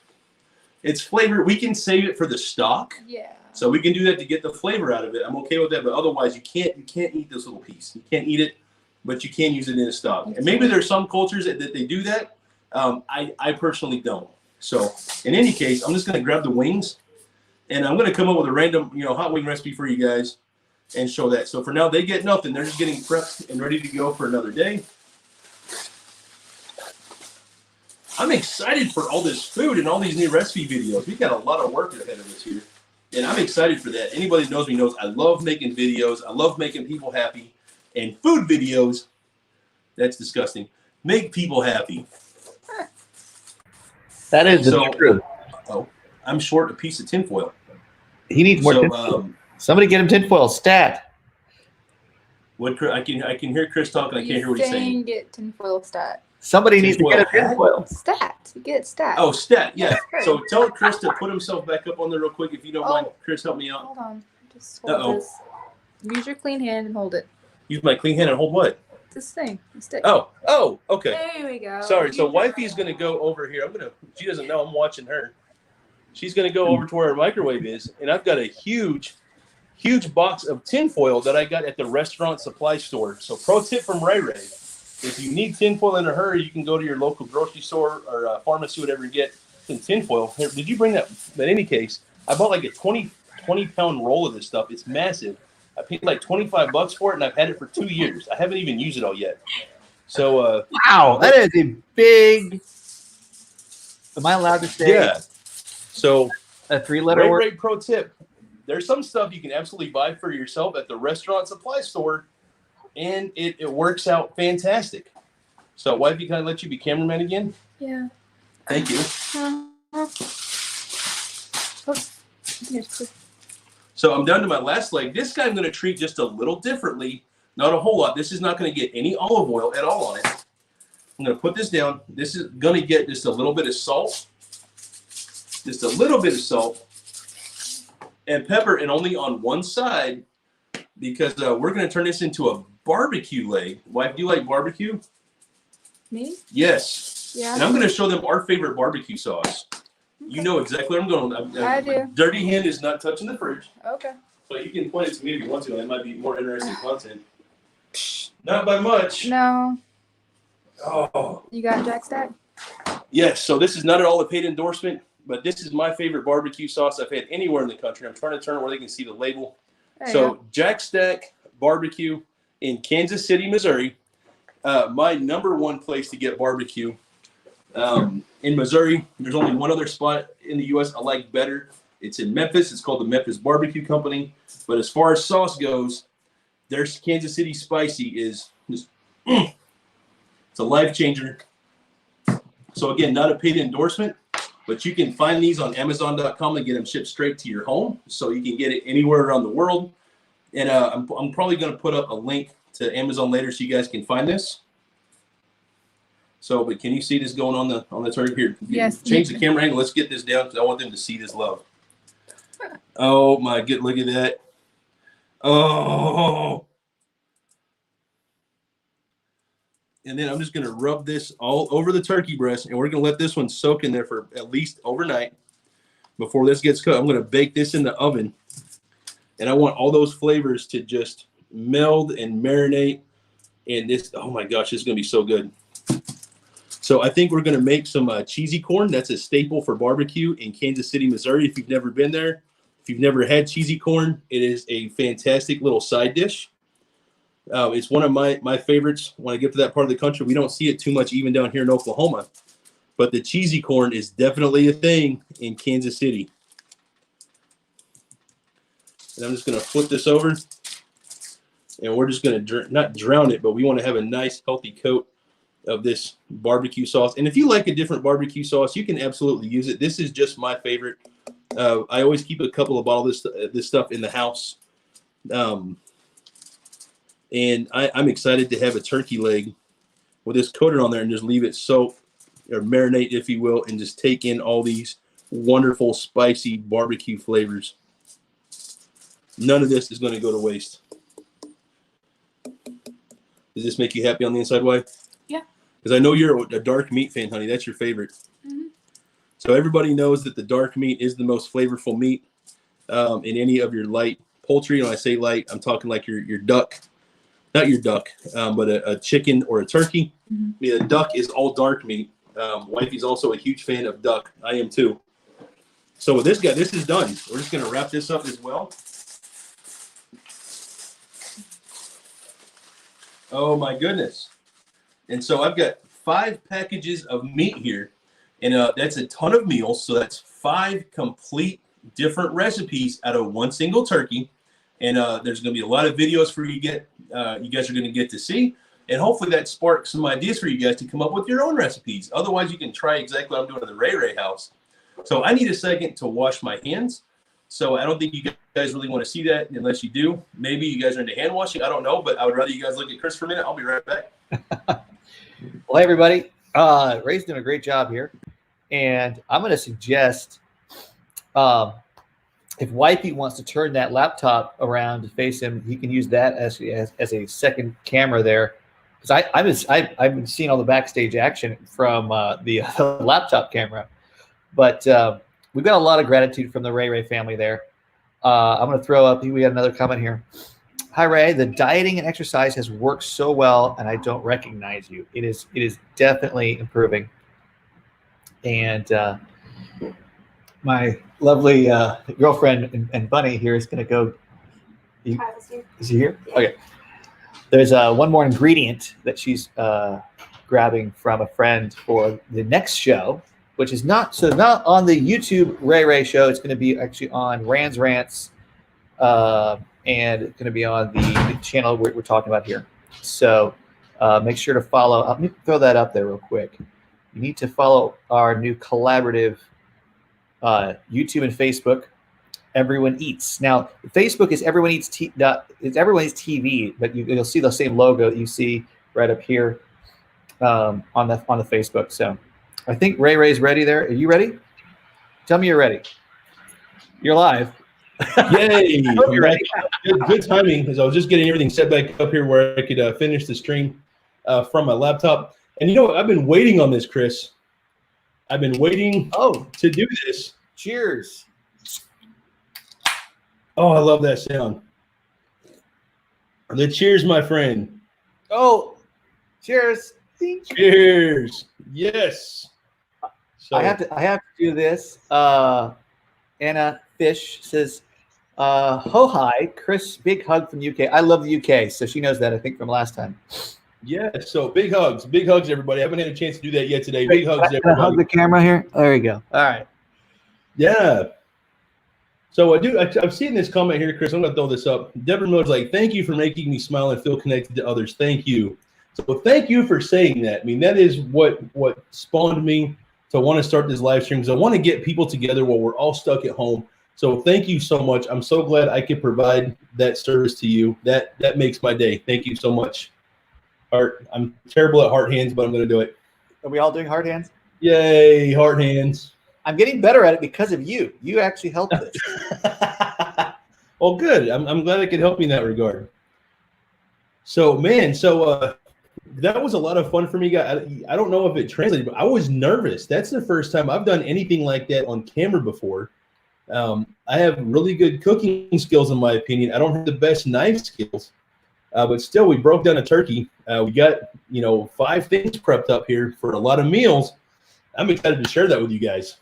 It's flavor. We can save it for the stock. Yeah. So we can do that to get the flavor out of it. I'm okay with that, but otherwise you can't eat this little piece. You can't eat it, but you can use it in a stock. And maybe there's some cultures that they do that. I personally don't. So in any case, I'm just going to grab the wings, and I'm going to come up with a random, hot wing recipe for you guys and show that. So for now, they get nothing. They're just getting prepped and ready to go for another day. I'm excited for all this food and all these new recipe videos. We've got a lot of work ahead of us here, and I'm excited for that. Anybody that knows me knows I love making videos. I love making people happy, and food videos, that's disgusting, make people happy. That is the truth. Oh, I'm short a piece of tinfoil. He needs more tinfoil. Somebody get him tinfoil. Stat. What I can hear Chris talking. I can't hear what he's saying. Get tinfoil stat. Somebody needs to get a tinfoil. Stat. Get stat. Oh, stat. Yeah. So tell Chris to put himself back up on there real quick if you don't mind. Chris, help me out. Hold on. Just hold this. Use your clean hand and hold it. Use my clean hand and hold what? This thing. The stick. Oh, okay. There we go. Sorry. So wifey's gonna go over here. She doesn't know I'm watching her. She's gonna go over to where her microwave is, and I've got a huge box of tinfoil that I got at the restaurant supply store. So pro tip from Ray Ray: if you need tinfoil in a hurry, you can go to your local grocery store or pharmacy, whatever you get, some tinfoil. Here, did you bring that? But in any case, I bought like a 20-pound roll of this stuff. It's massive. I paid like $25 for it, and I've had it for 2 years. I haven't even used it all yet. So wow, that is a big. Am I allowed to say? Yeah. So a 3-letter word. Ray pro tip: there's some stuff you can absolutely buy for yourself at the restaurant supply store, and it works out fantastic. So, wifey, can I let you be cameraman again? Yeah. Thank you. So I'm down to my last leg. This guy I'm going to treat just a little differently, not a whole lot. This is not going to get any olive oil at all on it. I'm going to put this down. This is going to get just a little bit of salt, just a little bit of salt and pepper, and only on one side, because we're going to turn this into a barbecue leg. Wife, do you like barbecue? Me? Yes. Yeah. And I'm going to show them our favorite barbecue sauce. You know exactly where I'm going. I do. Dirty hand is not touching the fridge. Okay. But you can point it to me if you want to. That might be more interesting content. Not by much. No. Oh, You got Jack Stack? yes. So this is not at all a paid endorsement, but this is my favorite barbecue sauce I've had anywhere in the country. I'm trying to turn it where they can see the label. There you So go. Jack Stack Barbecue in Kansas City, Missouri. My number one place to get barbecue in Missouri. There's only one other spot in the U.S. I like better. It's in Memphis. It's called the Memphis Barbecue Company. But as far as sauce goes, their Kansas City Spicy is just, it's a life changer. So again, not a paid endorsement, but you can find these on Amazon.com and get them shipped straight to your home. So you can get it anywhere around the world. And I'm probably going to put up a link to Amazon later so you guys can find this. So, but can you see this going on the turkey here? Yes. Change the camera angle. Let's get this down because I want them to see this love. Oh my good, look at that. Oh. And then I'm just going to rub this all over the turkey breast, and we're going to let this one soak in there for at least overnight before this gets cooked. I'm going to bake this in the oven, and I want all those flavors to just meld and marinate. And this, oh my gosh, this is going to be so good. So I think we're going to make some cheesy corn. That's a staple for barbecue in Kansas City, Missouri. If you've never been there, if you've never had cheesy corn, it is a fantastic little side dish. It's one of my favorites when I get to that part of the country. We don't see it too much even down here in Oklahoma. But the cheesy corn is definitely a thing in Kansas City. And I'm just going to flip this over. And we're just going to not drown it, but we want to have a nice healthy coat of this barbecue sauce. And if you like a different barbecue sauce, you can absolutely use it. This is just my favorite. I always keep a couple of bottles of this stuff in the house. And I'm excited to have a turkey leg with this coated on there and just leave it soak or marinate, if you will, and just take in all these wonderful spicy barbecue flavors. None of this is going to go to waste. Does this make you happy on the inside, wife? Yeah. Because I know you're a dark meat fan, honey. That's your favorite. Mm-hmm. So everybody knows that the dark meat is the most flavorful meat in any of your light poultry. And when I say light, I'm talking like your duck. Not your duck, but a chicken or a turkey. Mm-hmm. I mean, a duck is all dark meat. Wifey's also a huge fan of duck. I am too. So with this guy, this is done. We're just going to wrap this up as well. Oh my goodness. And so I've got 5 packages of meat here, and that's a ton of meals. So that's 5 complete different recipes out of one single turkey. And there's going to be a lot of videos for you guys are going to get to see. And hopefully that sparks some ideas for you guys to come up with your own recipes. Otherwise, you can try exactly what I'm doing at the Ray Ray house. So I need a second to wash my hands. So I don't think you guys really want to see that unless you do. Maybe you guys are into hand washing. I don't know, but I would rather you guys look at Chris for a minute. I'll be right back. Well, hey, everybody. Ray's doing a great job here. And I'm going to suggest if Wifey wants to turn that laptop around to face him, he can use that as a second camera there. Because I've been seeing all the backstage action from the laptop camera. But we've got a lot of gratitude from the Ray Ray family there. I'm going to throw up. We got another comment here. Hi, Ray. The dieting and exercise has worked so well, and I don't recognize you. It is definitely improving. And my lovely girlfriend and Bunny here is going to go. Is he here? Okay. There's one more ingredient that she's grabbing from a friend for the next show, which is not on the YouTube Ray Ray show. It's going to be actually on Rand's Rants, and it's going to be on the channel we're talking about here. So make sure to follow. Let me throw that up there real quick. You need to follow our new collaborative YouTube and Facebook. Everyone Eats. Now, Facebook is Everyone Eats. It's Everyone Eats TV, but you'll see the same logo that you see right up here on the Facebook. So, I think Ray Ray's ready there. Are you ready? Tell me you're ready. You're live. Yay! You're ready. Good timing, because I was just getting everything set back up here where I could finish the stream from my laptop. And you know what? I've been waiting on this, Chris. I've been waiting to do this. Cheers. Oh, I love that sound. The cheers, my friend. Oh, cheers. Cheers. Yes. So I have to do this. Anna Fish says, ho hi, Chris, big hug from UK. I love the UK, so she knows that, I think, from last time. yeah, so big hugs, everybody. I haven't had a chance to do that yet today. Big hugs, Can I everybody. hug the camera here? There you go. All right. Yeah. So I've seen this comment here, Chris. I'm gonna throw this up. Deborah Miller's like, thank you for making me smile and feel connected to others. Thank you. So thank you for saying that. I mean, that is what spawned me to want to start this live stream, because I want to get people together while we're all stuck at home. So thank you so much. I'm so glad I could provide that service to you. That makes my day. Thank you so much. Heart. I'm terrible at heart hands, but I'm gonna do it. Are we all doing hard hands? Yay, heart hands. I'm getting better at it because of you. You actually helped us. Well, good. I'm glad I could help you in that regard. So, man, that was a lot of fun for me, guys. I don't know if it translated, but I was nervous. That's the first time I've done anything like that on camera before. I have really good cooking skills, in my opinion. I don't have the best knife skills, but still, we broke down a turkey. We got 5 things prepped up here for a lot of meals. I'm excited to share that with you guys.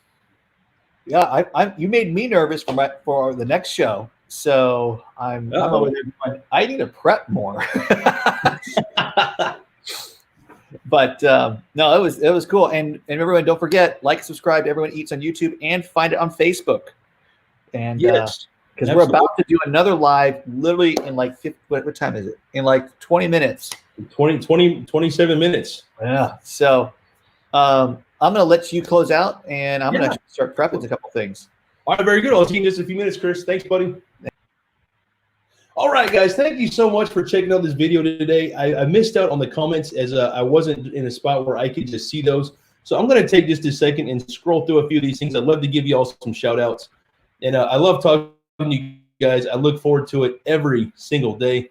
Yeah, you made me nervous for the next show, so I'm over there going, I need to prep more. But no, it was cool, and everyone, don't forget, like, subscribe to Everyone Eats on YouTube, and find it on Facebook. And Yes, because we're about to do another live, literally in like what time is it? In like 20 minutes. 27 minutes. Yeah. So I'm going to let you close out, and I'm going to start prepping a couple things. All right, very good. I'll see you in just a few minutes, Chris. Thanks, buddy. All right, guys, thank you so much for checking out this video today. I missed out on the comments, as I wasn't in a spot where I could just see those. So I'm going to take just a second and scroll through a few of these things. I'd love to give you all some shout outs. And I love talking to you guys. I look forward to it every single day.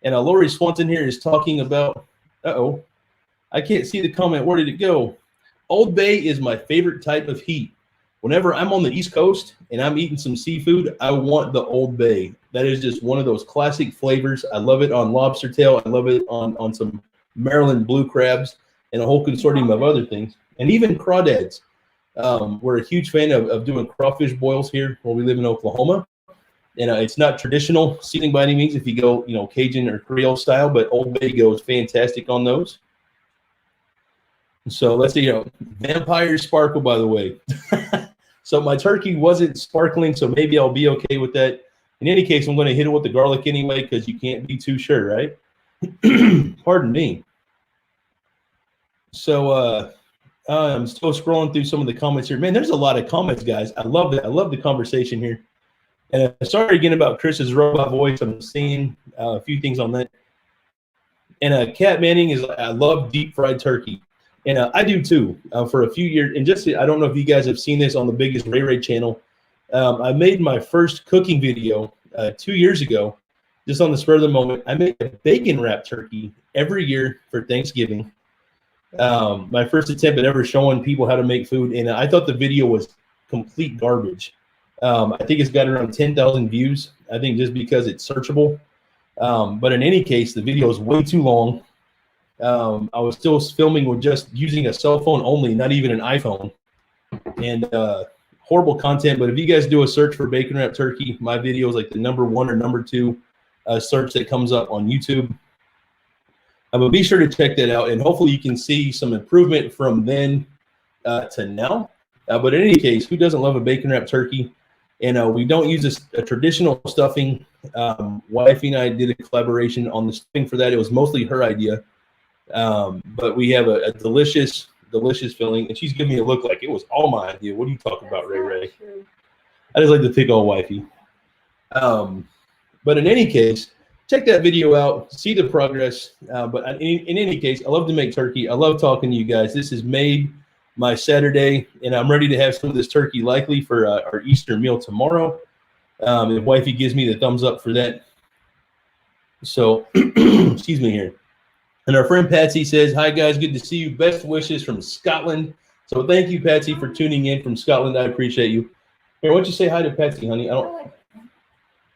And Lori Swanson here is talking about, I can't see the comment. Where did it go? Old Bay is my favorite type of heat. Whenever I'm on the East Coast and I'm eating some seafood, I want the Old Bay. That is just one of those classic flavors. I love it on lobster tail. I love it on some Maryland blue crabs and a whole consortium of other things. And even crawdads. We're a huge fan of doing crawfish boils here where we live in Oklahoma. And it's not traditional seasoning by any means if you go, Cajun or Creole style, but Old Bay goes fantastic on those. So let's see, Vampire Sparkle, by the way. So my turkey wasn't sparkling, so maybe I'll be okay with that. In any case, I'm going to hit it with the garlic anyway, because you can't be too sure, right? Pardon me. So I'm still scrolling through some of the comments here. Man, there's a lot of comments, guys. I love that. I love the conversation here. And sorry again about Chris's robot voice. I'm seeing a few things on that. And Kat Manning is, I love deep fried turkey. And I do too, for a few years. And just, I don't know if you guys have seen this on the BiggestRayRay channel. I made my first cooking video 2 years ago, just on the spur of the moment. I made a bacon wrap turkey every year for Thanksgiving. My first attempt at ever showing people how to make food. And I thought the video was complete garbage. I think it's got around 10,000 views, I think, just because it's searchable. But in any case, the video is way too long. I was still filming with just using a cell phone only, not even an iPhone. And horrible content. But if you guys do a search for bacon wrap turkey, my video is like the #1 or #2 search that comes up on YouTube. But be sure to check that out. And hopefully you can see some improvement from then to now. But in any case, who doesn't love a bacon wrap turkey? And we don't use a traditional stuffing. Wifey and I did a collaboration on the stuffing for that. It was mostly her idea. But we have a delicious filling. And she's giving me a look like it was all my idea. What are you talking about, Ray Ray? I just like to pick on wifey. But in any case, check that video out. See the progress. But in any case, I love to make turkey. I love talking to you guys. This has made my Saturday, and I'm ready to have some of this turkey likely for our Easter meal tomorrow. If wifey gives me the thumbs up for that. So, excuse me here. And our friend Patsy says, hi, guys. Good to see you. Best wishes from Scotland. So thank you, Patsy, for tuning in from Scotland. I appreciate you. Here, why don't you say hi to Patsy, honey?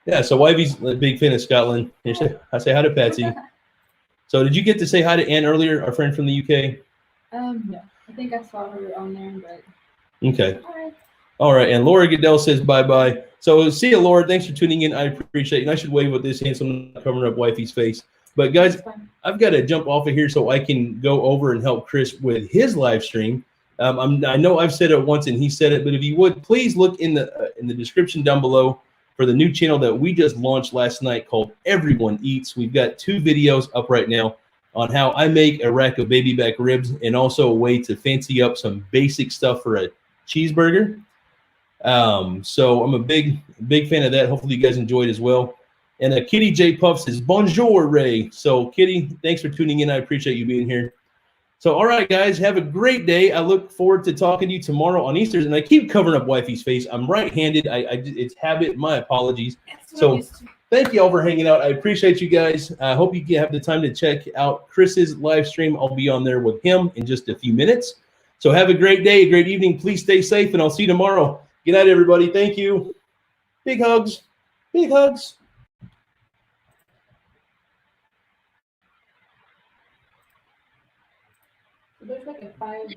Yeah, so wifey's a big fan of Scotland. Here, I say hi to Patsy. So did you get to say hi to Ann earlier, our friend from the UK? No. I think I saw her on there, but Okay. all right. All right. And Laura Goodell says bye-bye. So see you, Laura. Thanks for tuning in. I appreciate it. And I should wave with this hand so I'm not covering up wifey's face. But guys, That's fine. I've got to jump off of here so I can go over and help Chris with his live stream. I know I've said it once and he said it, but if you would, please look in the description down below for the new channel that we just launched last night called Everyone Eats. We've got 2 videos up right now on how I make a rack of baby back ribs and also a way to fancy up some basic stuff for a cheeseburger. So I'm a big fan of that. Hopefully you guys enjoyed as well. And Kitty J Puff says, bonjour, Ray. So Kitty, thanks for tuning in. I appreciate you being here. So, all right, guys, have a great day. I look forward to talking to you tomorrow on Easter's. And I keep covering up wifey's face. I'm right-handed. It's habit. My apologies. So thank you all for hanging out. I appreciate you guys. I hope you have the time to check out Chris's live stream. I'll be on there with him in just a few minutes. So have a great day, a great evening. Please stay safe, and I'll see you tomorrow. Good night, everybody. Thank you. Big hugs. Big hugs. There's like a 5